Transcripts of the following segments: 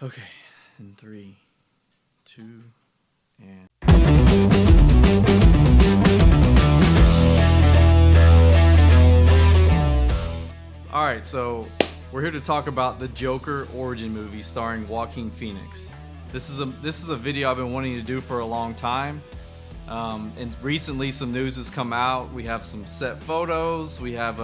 Okay, in 3, 2, and... Alright, so we're here to talk about the Joker origin movie starring Joaquin Phoenix. This is a video I've been wanting to do for a long time. And recently some news has come out. We have some set photos. We have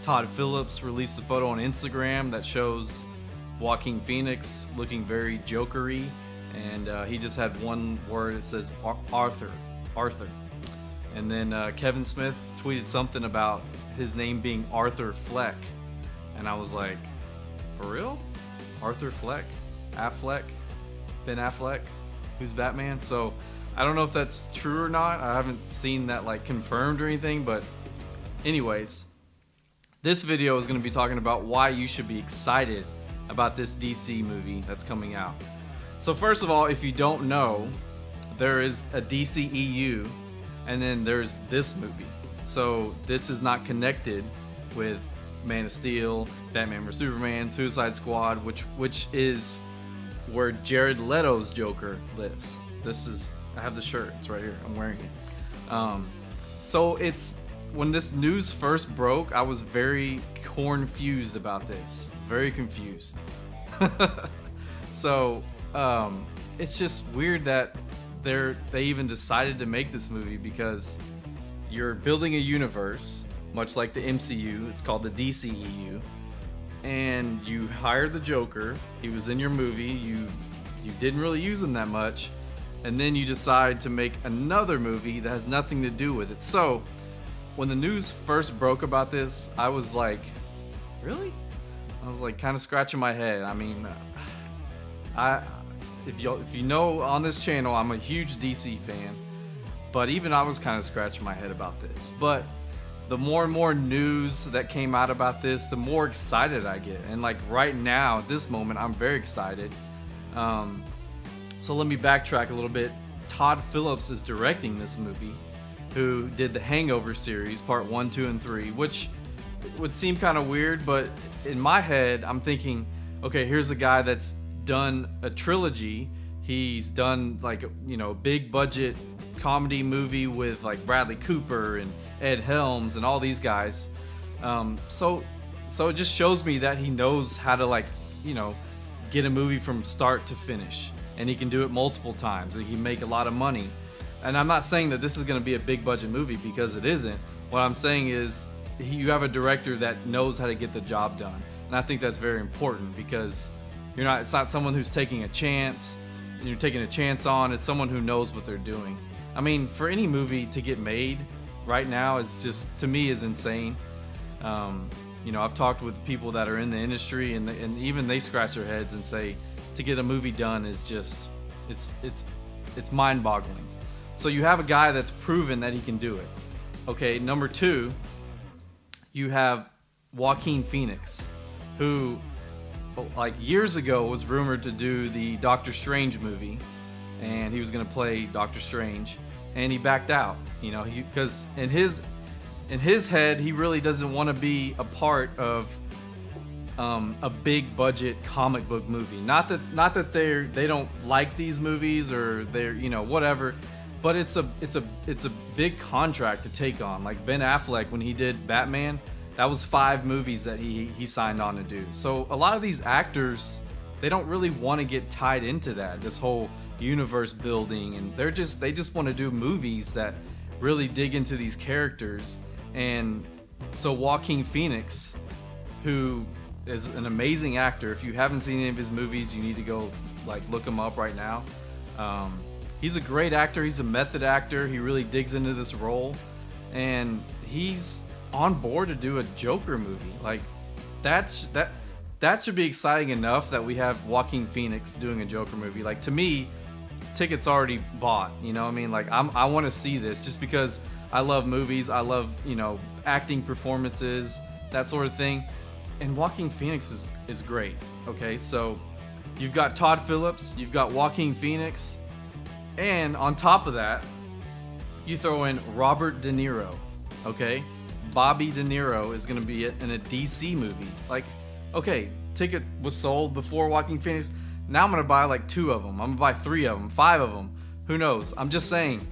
Todd Phillips released a photo on Instagram that shows Joaquin Phoenix looking very Joker-y, and he just had one word. It says Arthur. And then Kevin Smith tweeted something about his name being Arthur Fleck, and I was like, for real? Arthur Fleck? Affleck? Ben Affleck? Who's Batman? So I don't know if that's true or not. I haven't seen that like confirmed or anything, but anyways, this video is going to be talking about why you should be excited about this DC movie that's coming out. So first of all, if you don't know, there is a DCEU and then there's this movie. So this is not connected with Man of Steel, Batman vs Superman, Suicide Squad, which is where Jared Leto's Joker lives. I have the shirt, it's right here, I'm wearing it. So it's, when this news first broke, I was very confused about this. Very confused. So, it's just weird that they even decided to make this movie, because you're building a universe, much like the MCU, it's called the DCEU, and you hired the Joker, he was in your movie, you didn't really use him that much, and then you decide to make another movie that has nothing to do with it. So, when the news first broke about this, I was like, really? I was like kind of scratching my head. I mean, if you know, on this channel, I'm a huge DC fan, but even I was kind of scratching my head about this. But the more and more news that came out about this, the more excited I get. And like right now, at this moment, I'm very excited. So let me backtrack a little bit. Todd Phillips is directing this movie, who did the Hangover series, part 1, 2, and 3, which would seem kind of weird, but in my head, I'm thinking, okay, here's a guy that's done a trilogy. He's done like, big budget comedy movie with like Bradley Cooper and Ed Helms and all these guys. So it just shows me that he knows how to get a movie from start to finish, and he can do it multiple times. He can make a lot of money. And I'm not saying that this is going to be a big budget movie, because it isn't. What I'm saying is you have a director that knows how to get the job done. And I think that's very important, because it's not someone who's taking a chance, and you're taking a chance on. It's someone who knows what they're doing. I mean, for any movie to get made right now is just, to me, is insane. I've talked with people that are in the industry, and even they scratch their heads and say, to get a movie done is just, it's mind-boggling. So you have a guy that's proven that he can do it. Okay, number 2, you have Joaquin Phoenix, who like years ago was rumored to do the Doctor Strange movie, and he was going to play Doctor Strange, and he backed out, because in his head, he really doesn't want to be a part of a big budget comic book movie. Not that they don't like these movies, or they're whatever, but it's a big contract to take on. Like Ben Affleck, when he did Batman, that was 5 movies that he signed on to do. So a lot of these actors, they don't really want to get tied into this whole universe building, and they just want to do movies that really dig into these characters. And so Joaquin Phoenix, who is an amazing actor, if you haven't seen any of his movies, you need to go look him up right now. He's a great actor. He's a method actor. He really digs into this role, and he's on board to do a Joker movie. Like that should be exciting enough that we have Joaquin Phoenix doing a Joker movie. Like, to me, tickets already bought. You know what I mean? Like, I want to see this just because I love movies. I love acting performances, that sort of thing. And Joaquin Phoenix is great. Okay, so you've got Todd Phillips, you've got Joaquin Phoenix, and on top of that, you throw in Robert De Niro. Okay, Bobby De Niro is going to be in a DC movie. Like, okay, ticket was sold before Joaquin Phoenix. Now I'm gonna buy like 2 of them. I'm gonna buy 3 of them, 5 of them. Who knows? I'm just saying,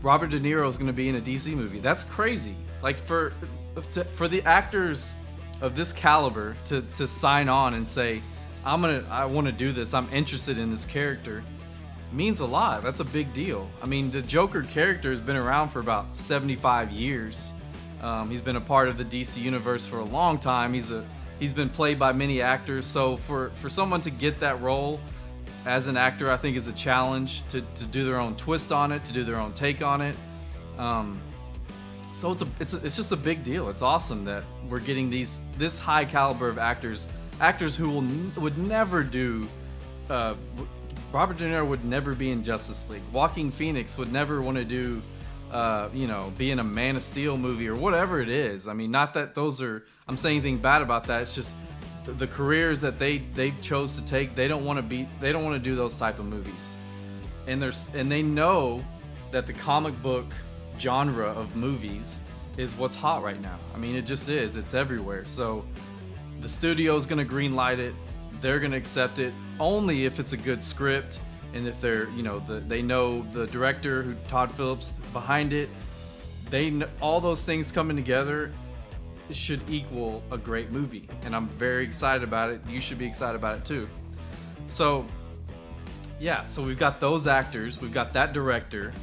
Robert De Niro is gonna be in a DC movie. That's crazy. Like for the actors of this caliber to sign on and say, I want to do this. I'm interested in this character. Means a lot. That's a big deal. I mean, the Joker character has been around for about 75 years. He's been a part of the DC universe for a long time. He's been played by many actors. So for someone to get that role as an actor, I think is a challenge to do their own twist on it, to do their own take on it. So it's just a big deal. It's awesome that we're getting this high caliber of actors who would never do. Robert De Niro would never be in Justice League. Joaquin Phoenix would never want to do, be in a Man of Steel movie or whatever it is. I mean, not that I'm saying anything bad about that. It's just the careers that they chose to take. They don't want to do those type of movies, and they know that the comic book genre of movies is what's hot right now. I mean, it just is. It's everywhere. So the studio's gonna green light it. They're gonna accept it only if it's a good script, and if they're, they know the director, who Todd Phillips, behind it. All those things coming together should equal a great movie, and I'm very excited about it. You should be excited about it too. So yeah, so we've got those actors, we've got that director.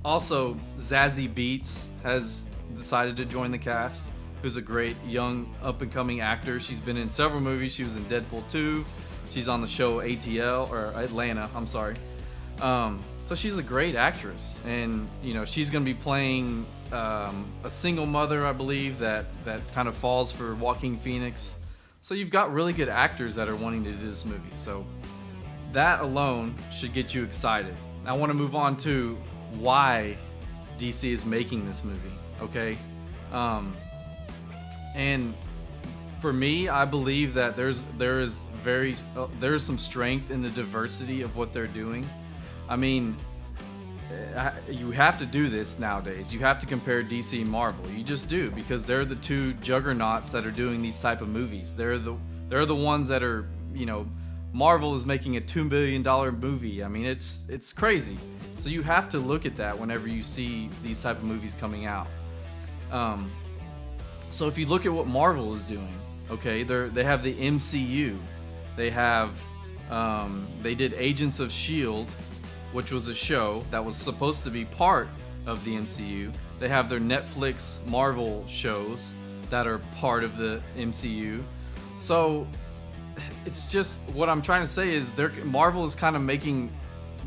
Also, Zazie Beetz has decided to join the cast, who's a great young up-and-coming actor. She's been in several movies. She was in Deadpool 2. She's on the show ATL, or Atlanta, I'm sorry. So she's a great actress, and she's going to be playing a single mother, I believe, that kind of falls for Joaquin Phoenix. So you've got really good actors that are wanting to do this movie. So that alone should get you excited. I want to move on to why DC is making this movie, okay? And for me, I believe that there is some strength in the diversity of what they're doing. I mean, you have to do this nowadays. You have to compare DC and Marvel. You just do, because they're the two juggernauts that are doing these type of movies. They're the ones that are, Marvel is making a $2 billion movie. I mean, it's crazy. So you have to look at that whenever you see these type of movies coming out. So if you look at what Marvel is doing, okay, they have the MCU. They have they did Agents of S.H.I.E.L.D., which was a show that was supposed to be part of the MCU. They have their Netflix Marvel shows that are part of the MCU. So it's just, what I'm trying to say is Marvel is kind of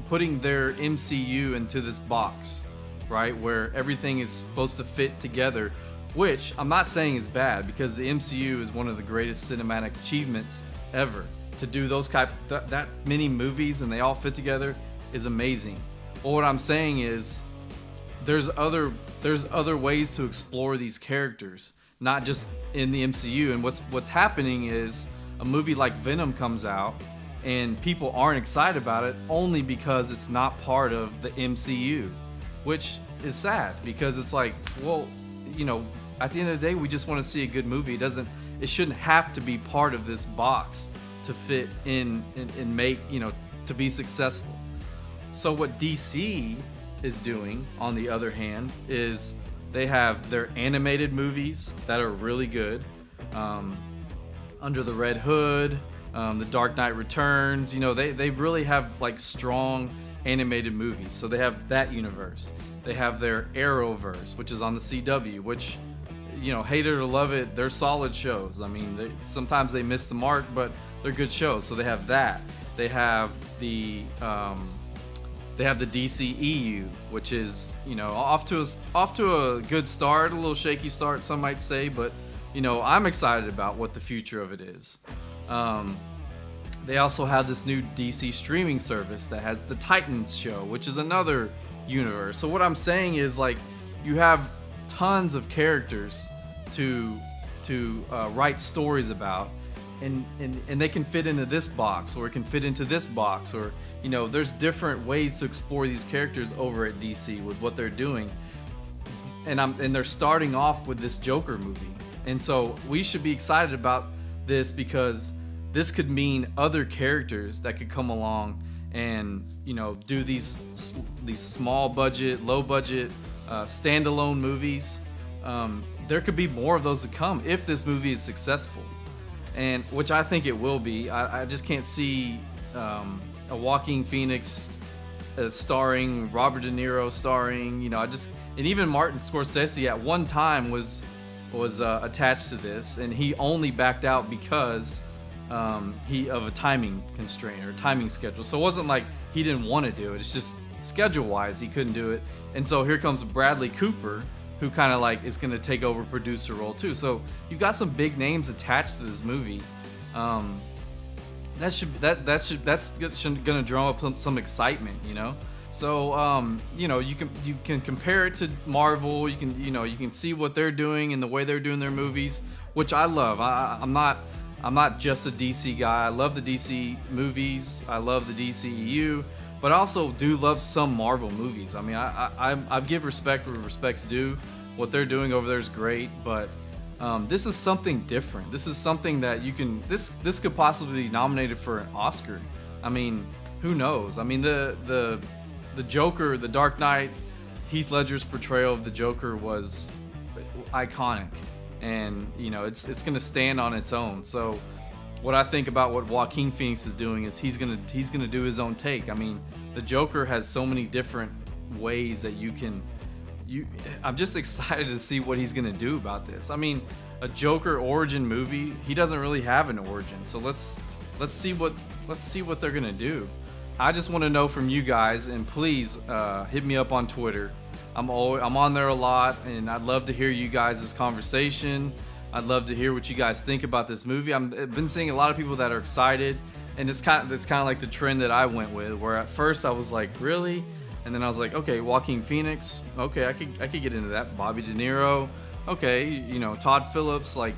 putting their MCU into this box, right, where everything is supposed to fit together, which I'm not saying is bad, because the MCU is one of the greatest cinematic achievements ever. To do those that many movies and they all fit together is amazing. But what I'm saying is there's other ways to explore these characters, not just in the MCU. And what's happening is a movie like Venom comes out and people aren't excited about it only because it's not part of the MCU, which is sad, because it's like, well, at the end of the day, we just want to see a good movie. It shouldn't have to be part of this box to fit in and make, to be successful. So what DC is doing, on the other hand, is they have their animated movies that are really good. Under the Red Hood, The Dark Knight Returns, they really have like strong animated movies. So they have that universe. They have their Arrowverse, which is on the CW, which, hate it or love it, they're solid shows. I mean, sometimes they miss the mark, but they're good shows. So they have that. They have the DCEU, which is, off to a good start, a little shaky start, some might say, but I'm excited about what the future of it is. They also have this new DC streaming service that has the Titans show, which is another universe. So what I'm saying is, like, you have tons of characters to write stories about, and they can fit into this box, or it can fit into this box, or there's different ways to explore these characters over at DC with what they're doing. And they're starting off with this Joker movie. And so we should be excited about this, because this could mean other characters that could come along and, you know, do these small budget, low budget, standalone movies. There could be more of those to come if this movie is successful, and which I think it will be. I just can't see a Joaquin Phoenix starring, Robert De Niro starring, you know, and even Martin Scorsese at one time was attached to this, and he only backed out because of a timing constraint or timing schedule. So it wasn't like he didn't want to do it. It's just schedule-wise he couldn't do it. And so here comes Bradley Cooper, who kind of like is going to take over producer role too. So you've got some big names attached to this movie. That's going to drum up some excitement, you know. So you know, you can compare it to Marvel. You can see what they're doing and the way they're doing their movies, which I love. I'm not just a DC guy. I love the DC movies. I love the DCEU, but I also do love some Marvel movies. I mean, I give respect where respect's due. What they're doing over there is great, but this is something different. This is something that this could possibly be nominated for an Oscar. I mean, who knows? I mean, the Joker, The Dark Knight, Heath Ledger's portrayal of the Joker was iconic, and you know it's going to stand on its own. So what I think about what Joaquin Phoenix is doing is he's going to do his own take. I mean, the Joker has so many different ways that I'm just excited to see what he's going to do about this. I mean, a Joker origin movie, he doesn't really have an origin. So let's see what they're going to do. I just want to know from you guys, and please hit me up on Twitter. I'm on there a lot, and I'd love to hear you guys' conversation. I'd love to hear what you guys think about this movie. I've been seeing a lot of people that are excited, and it's kind of like the trend that I went with, where at first I was like, really? And then I was like, okay, Joaquin Phoenix, okay, I could get into that. Bobby De Niro, okay, you know, Todd Phillips, like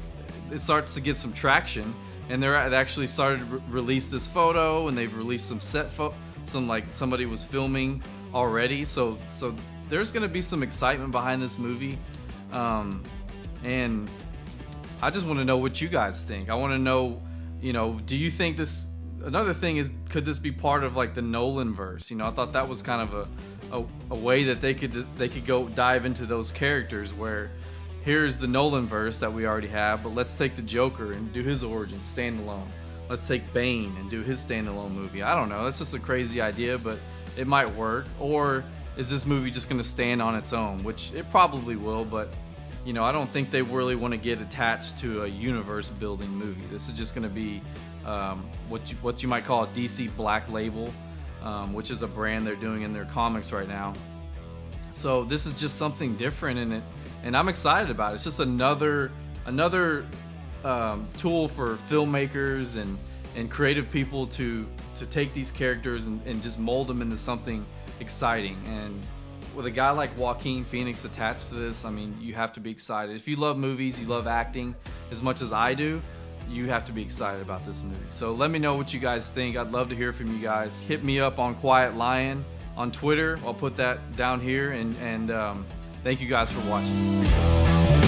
it starts to get some traction, and they actually started to release this photo, and they've released some some like somebody was filming already, so there's gonna be some excitement behind this movie, and I just want to know what you guys think. I want to know, you know, do you think this? Another thing is, could this be part of like the Nolan verse? You know, I thought that was kind of a way that they could go dive into those characters, where here's the Nolan verse that we already have, but let's take the Joker and do his origin standalone. Let's take Bane and do his standalone movie. I don't know. That's just a crazy idea, but it might work. Or is this movie just going to stand on its own? Which it probably will, but you know, I don't think they really want to get attached to a universe building movie. This is just going to be what you might call a DC Black Label, which is a brand they're doing in their comics right now. So this is just something different in it, and I'm excited about it. It's just another tool for filmmakers and creative people to take these characters and just mold them into something exciting. And with a guy like Joaquin Phoenix attached to this, I mean, you have to be excited. If you love movies, you love acting as much as I do, you have to be excited about this movie. So let me know what you guys think. I'd love to hear from you guys. Hit me up on Quiet Lion on Twitter. I'll put that down here, and thank you guys for watching.